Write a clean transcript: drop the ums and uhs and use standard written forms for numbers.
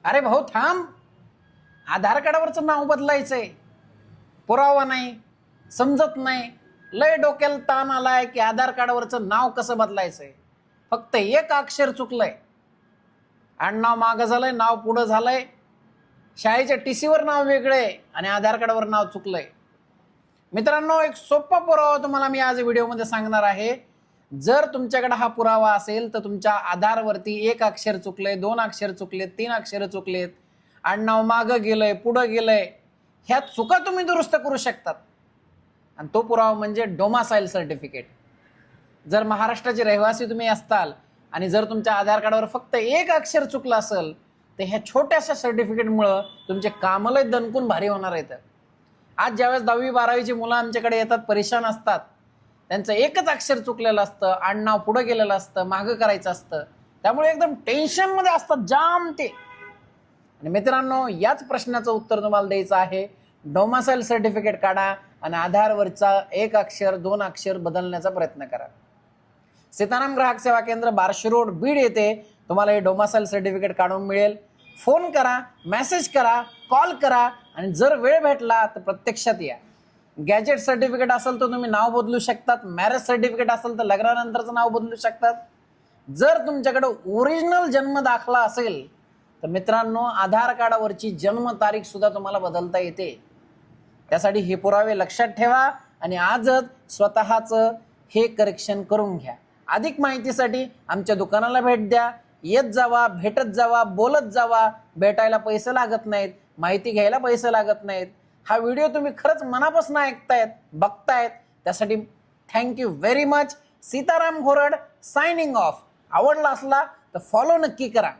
अरे भाऊ थांब, आधार कार्डावरचं नाव बदलायचंय, पुरावा नाही, समजत नाही, लय डोक्याला ताण आलाय की आधार कार्डावरचं नाव कसं बदलायचंय. फक्त एक अक्षर चुकलंय, आडनाव मागं झालंय, नाव पुढं झालंय, शाळेच्या टीसीवर नाव वेगळंय आणि आधार कार्डावर नाव चुकलंय. मित्रांनो, एक सोपा पुरावा तुम्हाला मी आज व्हिडिओमध्ये सांगणार आहे. जर तुमच्याकडे हा पुरावा असेल तर तुमच्या आधारवरती एक अक्षर चुकलंय, दोन अक्षर चुकलेत, तीन अक्षर चुकलेत, आडनाव मागं गेलंय, पुढं गेलंय, ह्या चुका तुम्ही दुरुस्त करू शकतात. आणि तो पुरावा म्हणजे डोमासाईल सर्टिफिकेट. जर महाराष्ट्राचे रहिवासी तुम्ही असताल आणि जर तुमच्या आधार कार्डावर फक्त एक अक्षर चुकलं असेल तर ह्या छोट्याशा सर्टिफिकेटमुळं तुमचे कामलय दणकून भारी होणार आहेत. आज ज्यावेळेस 10वी 12वीची मुलं आमच्याकडे येतात, परेशान असतात, त्यांचं एकच अक्षर चुकलेलं असतं, आडनाव पुढं गेलेलं असतं, मागं करायचं असतं, त्यामुळे एकदम टेन्शनमध्ये असतात जाम ते. आणि मित्रांनो, याच प्रश्नाचं उत्तर तुम्हाला द्यायचं आहे. डोमासाईल सर्टिफिकेट काढा आणि आधारवरचा एक अक्षर दोन अक्षर बदलण्याचा प्रयत्न करा. सीताराम ग्राहक सेवा केंद्र, बार्शी रोड, बीड येथे तुम्हाला हे डोमासाईल सर्टिफिकेट काढून मिळेल. फोन करा, मेसेज करा, कॉल करा आणि जर वेळ भेटला तर प्रत्यक्षात या. गॅजेट सर्टिफिकेट असेल तर तुम्ही नाव बदलू शकतात, मॅरेज सर्टिफिकेट असेल तर लग्नानंतरचं नाव बदलू शकतात. जर तुमच्याकडे ओरिजिनल जन्म दाखला असेल तर मित्रांनो, आधार कार्डावरची जन्मतारीख सुद्धा तुम्हाला बदलता येते. त्यासाठी हे पुरावे लक्षात ठेवा आणि आजच स्वतःचं हे करेक्शन करून घ्या. अधिक माहितीसाठी आमच्या दुकानाला भेट द्या. येत जावा, भेटत जावा, बोलत जावा. भेटायला पैसे लागत नाहीत, माहिती घ्यायला पैसे लागत नाहीत. हा व्हिडिओ तुम्ही खरंच मनापासून ऐकतायत, बघतायत, त्यासाठी thank you very much. Sitaram Ghorad signing off. आवडला असला तर फॉलो नक्की करा.